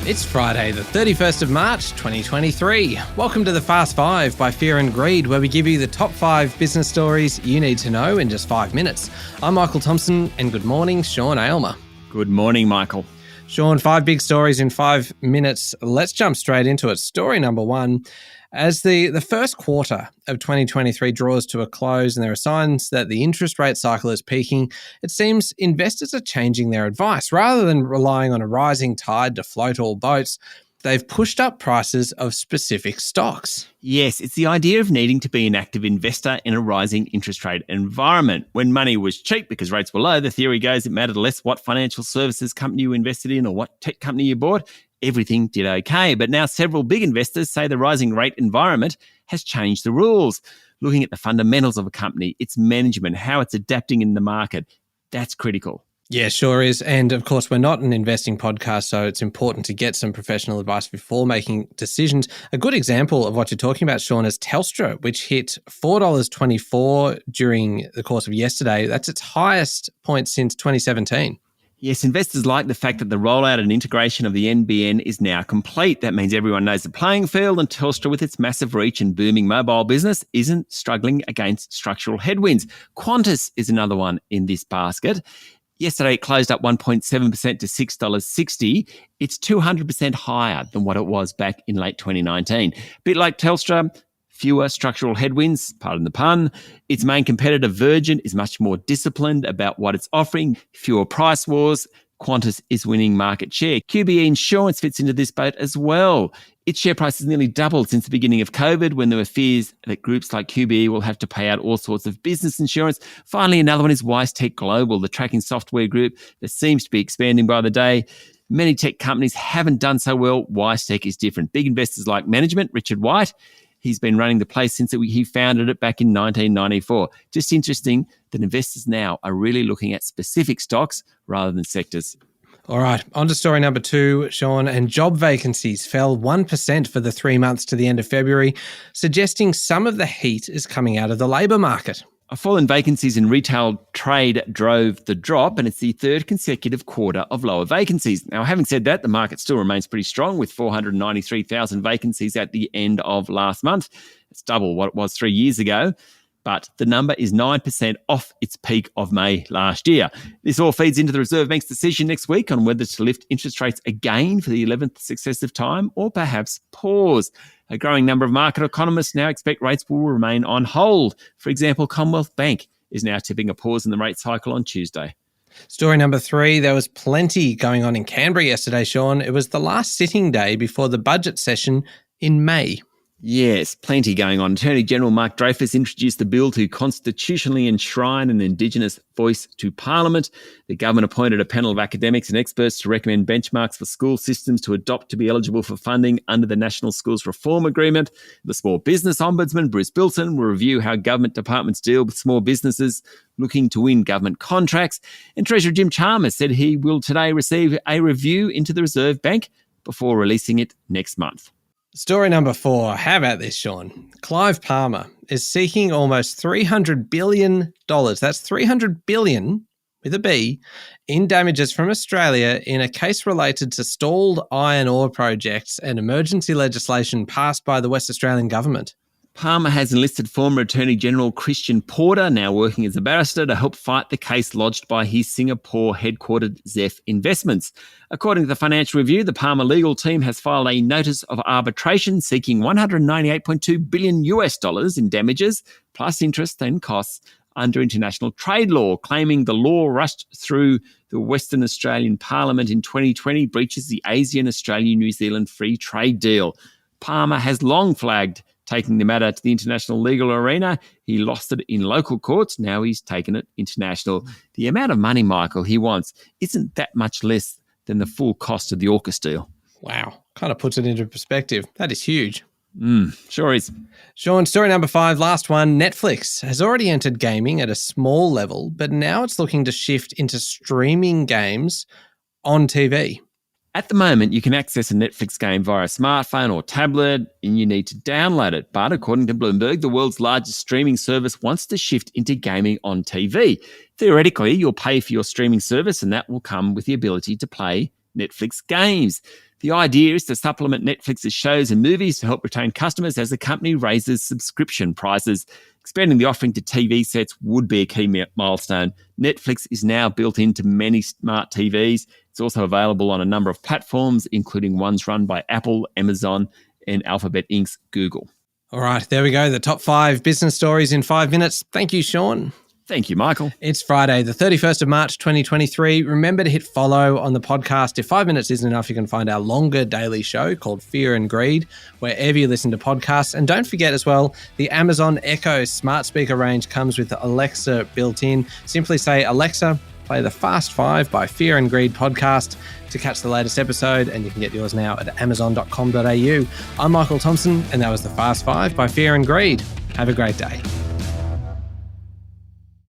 It's Friday, the 31st of March, 2023. Welcome to the Fast Five by Fear and Greed, where we give you the top 5 business stories you need to know in just 5 minutes. I'm Michael Thompson, and good morning, Sean Aylmer. Good morning, Michael. Sean, 5 big stories in 5 minutes. Let's jump straight into it. Story number 1. As the first quarter of 2023 draws to a close and there are signs that the interest rate cycle is peaking, it seems investors are changing their advice. Rather than relying on a rising tide to float all boats, they've pushed up prices of specific stocks. Yes, it's the idea of needing to be an active investor in a rising interest rate environment. When money was cheap because rates were low, the theory goes it mattered less what financial services company you invested in or what tech company you bought. Everything did okay. But now several big investors say the rising rate environment has changed the rules. Looking at the fundamentals of a company, its management, how it's adapting in the market, that's critical. Yeah, sure is. And of course, we're not an investing podcast, so it's important to get some professional advice before making decisions. A good example of what you're talking about, Sean, is Telstra, which hit $4.24 during the course of yesterday. That's its highest point since 2017. Yes, investors like the fact that the rollout and integration of the NBN is now complete. That means everyone knows the playing field, and Telstra, with its massive reach and booming mobile business, isn't struggling against structural headwinds. Qantas is another one in this basket. Yesterday, it closed up 1.7% to $6.60. It's 200% higher than what it was back in late 2019. A bit like Telstra, fewer structural headwinds, pardon the pun. Its main competitor, Virgin, is much more disciplined about what it's offering, fewer price wars. Qantas is winning market share. QBE Insurance fits into this boat as well. Its share price has nearly doubled since the beginning of COVID, when there were fears that groups like QBE will have to pay out all sorts of business insurance. Finally, another one is WiseTech Global, the tracking software group that seems to be expanding by the day. Many tech companies haven't done so well. WiseTech is different. Big investors like management, Richard White, he's been running the place since he founded it back in 1994. Just interesting that investors now are really looking at specific stocks rather than sectors. All right, on to story number 2, Sean. And job vacancies fell 1% for the 3 months to the end of February, suggesting some of the heat is coming out of the labour market. A fall in vacancies in retail trade drove the drop, and it's the third consecutive quarter of lower vacancies. Now, having said that, the market still remains pretty strong, with 493,000 vacancies at the end of last month. It's double what it was 3 years ago, but the number is 9% off its peak of May last year. This all feeds into the Reserve Bank's decision next week on whether to lift interest rates again for the 11th successive time, or perhaps pause. A growing number of market economists now expect rates will remain on hold. For example, Commonwealth Bank is now tipping a pause in the rate cycle on Tuesday. Story number 3, there was plenty going on in Canberra yesterday, Sean. It was the last sitting day before the budget session in May. Yes, plenty going on. Attorney General Mark Dreyfus introduced the bill to constitutionally enshrine an Indigenous voice to Parliament. The government appointed a panel of academics and experts to recommend benchmarks for school systems to adopt to be eligible for funding under the National Schools Reform Agreement. The Small Business Ombudsman, Bruce Bilson, will review how government departments deal with small businesses looking to win government contracts. And Treasurer Jim Chalmers said he will today receive a review into the Reserve Bank before releasing it next month. Story number 4. How about this, Sean? Clive Palmer is seeking almost $300 billion. That's $300 billion, with a B, in damages from Australia in a case related to stalled iron ore projects and emergency legislation passed by the West Australian government. Palmer has enlisted former Attorney General Christian Porter, now working as a barrister, to help fight the case lodged by his Singapore-headquartered Zeph Investments. According to the Financial Review, the Palmer legal team has filed a notice of arbitration seeking $198.2 billion in damages, plus interest and costs, under international trade law, claiming the law rushed through the Western Australian Parliament in 2020 breaches the ASEAN-Australia-New Zealand free trade deal. Palmer has long flagged taking the matter to the international legal arena. He lost it in local courts. Now he's taken it international. The amount of money, Michael, he wants isn't that much less than the full cost of the AUKUS deal. Wow. Kind of puts it into perspective. That is huge. Sure is. Sean, story number 5, last one. Netflix has already entered gaming at a small level, but now it's looking to shift into streaming games on TV. At the moment, you can access a Netflix game via a smartphone or tablet, and you need to download it. But according to Bloomberg, the world's largest streaming service wants to shift into gaming on TV. Theoretically, you'll pay for your streaming service, and that will come with the ability to play Netflix Games. The idea is to supplement Netflix's shows and movies to help retain customers as the company raises subscription prices. Expanding the offering to TV sets would be a key milestone. Netflix is now built into many smart TVs. It's also available on a number of platforms, including ones run by Apple, Amazon, and Alphabet Inc.'s Google. All right, there we go. The top 5 business stories in 5 minutes. Thank you, Sean. Thank you, Michael. It's Friday, the 31st of March, 2023. Remember to hit follow on the podcast. If 5 minutes isn't enough, you can find our longer daily show called Fear and Greed, wherever you listen to podcasts. And don't forget as well, the Amazon Echo smart speaker range comes with Alexa built in. Simply say, Alexa, play the Fast 5 by Fear and Greed podcast to catch the latest episode, and you can get yours now at amazon.com.au. I'm Michael Thompson, and that was the Fast 5 by Fear and Greed. Have a great day.